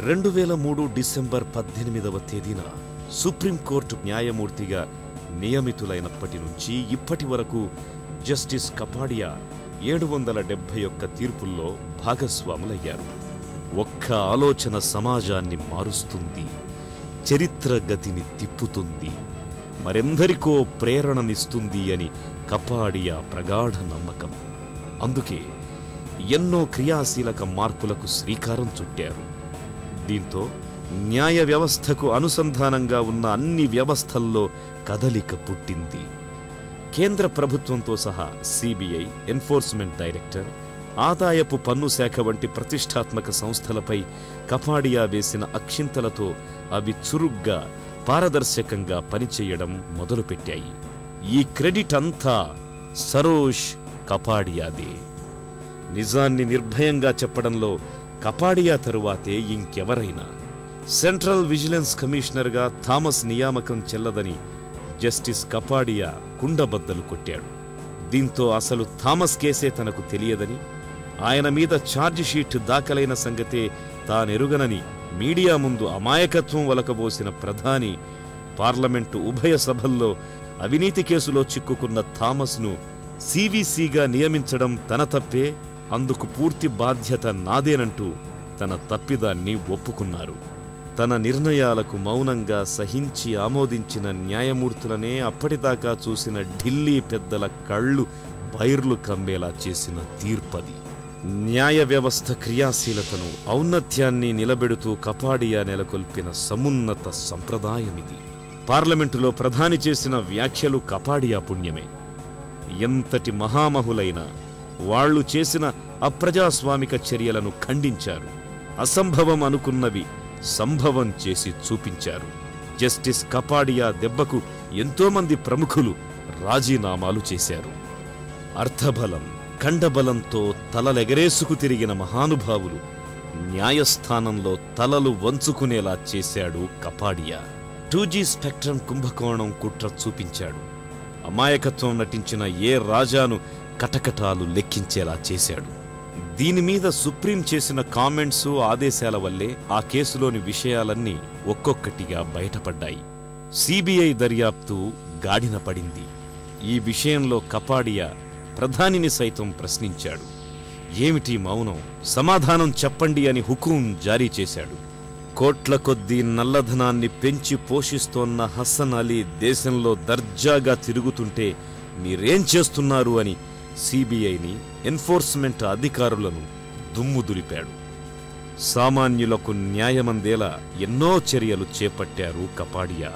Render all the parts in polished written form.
2003 December 18వ తేదీన supreme court న్యాయమూర్తిగా నియమితులైనప్పటి నుంచి ఇప్పటి వరకు జస్టిస్ కపాడియా 771 తీర్పుల్లో భాగస్వాములయ్యారు. ఒక్క ఆలోచన సమాజాన్ని మారుస్తుంది, చరిత్ర గతిని తిప్పుతుంది, మరెందరికో ప్రేరణనిస్తుంది అని కపాడియా ప్రగాఢ నమ్మకం. అందుకే ఎన్నో క్రియాశీలక మార్పులకు శ్రీకారం చుట్టారు. దీంతో న్యాయ వ్యవస్థకు అనుసంధానంగా ఉన్న అన్ని వ్యవస్థల్లో కదలిక పుట్టింది. కేంద్ర ప్రభుత్వంతో సహా సిబిఐ, ఎన్ఫోర్స్మెంట్ డైరెక్టర్, ఆదాయపు పన్ను శాఖ వంటి ప్రతిష్టాత్మక సంస్థలపై కపాడియా వేసిన అక్షింతలతో అవి చురుగ్గా, పారదర్శకంగా పనిచేయడం మొదలుపెట్టాయి. ఈ క్రెడిట్ అంతా సరోజ్ కపాడియాదే. నిజాన్ని నిర్భయంగా చెప్పడంలో కపాడియా తరువాతే ఇంకెవరైనా. సెంట్రల్ విజిలెన్స్ కమిషనర్గా థామస్ నియామకం చెల్లదని జస్టిస్ కపాడియా కుండబద్దలు కొట్టాడు. దీంతో అసలు థామస్ కేసే తనకు తెలియదని, ఆయన మీద ఛార్జిషీట్ దాఖలైన సంగతే తానెరుగనని మీడియా ముందు అమాయకత్వం వలకబోసిన ప్రధాని పార్లమెంటు ఉభయ సభల్లో అవినీతి కేసులో చిక్కుకున్న థామస్ను సివిసిగా నియమించడం తన తప్పే, అందుకు పూర్తి బాధ్యత నాదేనంటూ తన తప్పిదాన్ని ఒప్పుకున్నారు. తన నిర్ణయాలకు మౌనంగా సహించి ఆమోదించిన న్యాయమూర్తులనే అప్పటిదాకా చూసిన ఢిల్లీ పెద్దల కళ్ళు బైర్లు కమ్మేలా చేసిన తీర్పది. న్యాయ వ్యవస్థ క్రియాశీలతను, ఔన్నత్యాన్ని నిలబెడుతూ కపాడియా నెలకొల్పిన సమున్నత సంప్రదాయమిది. పార్లమెంటులో ప్రధాని చేసిన వ్యాఖ్యలు కపాడియా పుణ్యమే. ఎంతటి మహామహులైనా వాళ్లు చేసిన అప్రజాస్వామిక చర్యలను ఖండించారు. అసంభవం అనుకున్నవి సంభవం చేసి చూపించారు. జస్టిస్ కపాడియా దెబ్బకు ఎంతోమంది ప్రముఖులు రాజీనామాలు చేశారు. అర్థబలం, ఖండబలంతో తలలెగరేసుకు తిరిగిన మహానుభావులు న్యాయస్థానంలో తలలు వంచుకునేలా చేశాడు కపాడియా. 2G స్పెక్ట్రమ్ కుంభకోణం కుట్ర చూపించాడు. అమాయకత్వం నటించిన ఏ రాజాను కటకటాలు లెక్కించేలా చేశాడు. దీనిమీద సుప్రీం చేసిన కామెంట్సు, ఆదేశాల వల్లే ఆ కేసులోని విషయాలన్నీ ఒక్కొక్కటిగా బయటపడ్డాయి. సిబిఐ దర్యాప్తు గాడిన పడింది. ఈ విషయంలో కపాడియా ప్రధానిని సైతం ప్రశ్నించాడు. ఏమిటి మౌనం, సమాధానం చెప్పండి అని హుకుం జారీ చేశాడు. కోట్ల కొద్దీ నల్లధనాన్ని పెంచి పోషిస్తోన్న హసన్ అలీ దేశంలో దర్జాగా తిరుగుతుంటే మీరేం చేస్తున్నారు అని సిబిఐని, ఎన్ఫోర్స్మెంట్ అధికారులను దుమ్ము దులిపాడు. సామాన్యులకు న్యాయమందేలా ఎన్నో చర్యలు చేపట్టారు కపాడియా.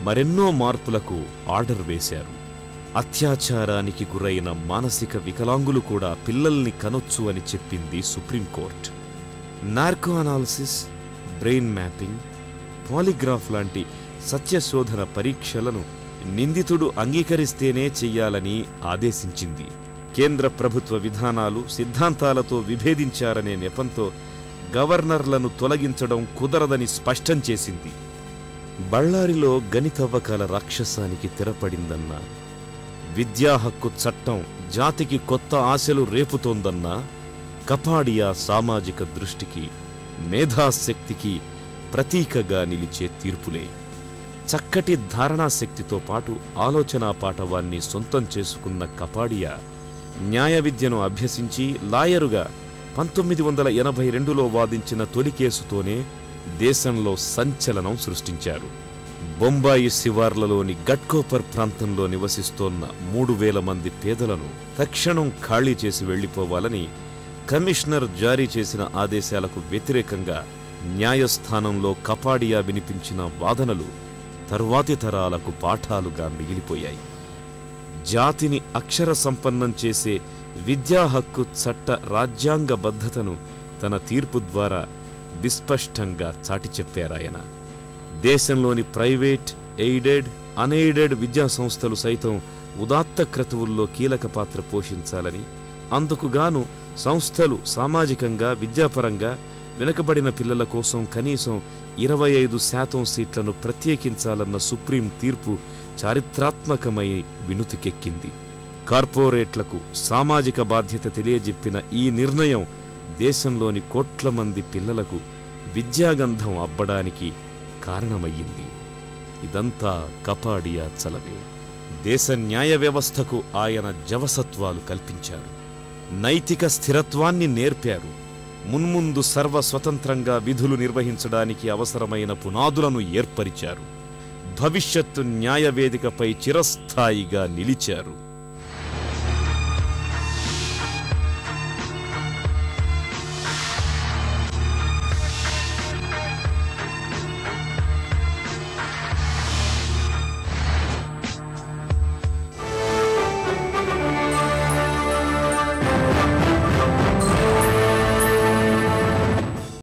మరెన్నో మార్పులకు ఆర్డర్ వేశారు. అత్యాచారానికి గురైన మానసిక వికలాంగులు కూడా పిల్లల్ని కనొచ్చు అని చెప్పింది supreme court. Narco analysis, brain mapping, polygraph లాంటి సత్యశోధన పరీక్షలను నిందితుడు అంగీకరిస్తేనే చెయ్యాలని ఆదేశించింది. కేంద్ర ప్రభుత్వ విధానాలు, సిద్ధాంతాలతో విభేదించారనే నెపంతో గవర్నర్లను తొలగించడం కుదరదని స్పష్టం చేసింది. బళ్ళారిలో గణితవ్వకాల రాక్షసానికి తెరపడిందన్న, విద్యా హక్కు చట్టం జాతికి కొత్త ఆశలు రేపుతోందన్న కపాడియా సామాజిక దృష్టికి, మేధాశక్తికి ప్రతీకగా నిలిచే తీర్పులే. చక్కటి ధారణాశక్తితో పాటు ఆలోచనా పాటవాన్ని సొంతం చేసుకున్న కపాడియా న్యాయ విద్యను అభ్యసించి లాయరుగా 1982లో వాదించిన తొలి కేసుతోనే దేశంలో సంచలనం సృష్టించారు. బొంబాయి శివార్లలోని గట్కోపర్ ప్రాంతంలో నివసిస్తోన్న 3000 మంది పేదలను తక్షణం ఖాళీ చేసి వెళ్లిపోవాలని కమిషనర్ జారీ చేసిన ఆదేశాలకు వ్యతిరేకంగా న్యాయస్థానంలో కపాడియా వినిపించిన వాదనలు తరువాతి తరాలకు పాఠాలుగా మిగిలిపోయాయి. జాతిని అక్షర సంపన్నం చేసే విద్యా హక్కు చట్ట రాజ్యాంగబద్ధతను తన తీర్పు ద్వారా విస్పష్టంగా చాటి చెప్పారాయన. దేశంలోని ప్రైవేట్, ఎయిడెడ్, అన్ఎయిడెడ్ విద్యా సంస్థలు సైతం ఉదాత్త క్రతువుల్లో కీలక పాత్ర పోషించాలని, అందుకుగాను సంస్థలు సామాజికంగా, విద్యాపరంగా వెనుకబడిన పిల్లల కోసం కనీసం 25% సీట్లను ప్రత్యేకించాలన్న సుప్రీం తీర్పు చారిత్రాత్మకమై వినుతికెక్కింది. కార్పొరేట్లకు సామాజిక బాధ్యత తెలియజెప్పిన ఈ నిర్ణయం దేశంలోని కోట్ల మంది పిల్లలకు విద్యాగంధం అబ్బడానికి కారణమయ్యింది. ఇదంతా కపాడియా చలవే. దేశ న్యాయ వ్యవస్థకు ఆయన జవసత్వాలు కల్పించారు. నైతిక స్థిరత్వాన్ని నేర్పారు. మున్ముందు సర్వస్వతంత్రంగా విధులు నిర్వహించడానికి అవసరమైన పునాదులను ఏర్పరిచారు. భవిష్యత్తు న్యాయవేదికపై చిరస్థాయిగా నిలిచారు.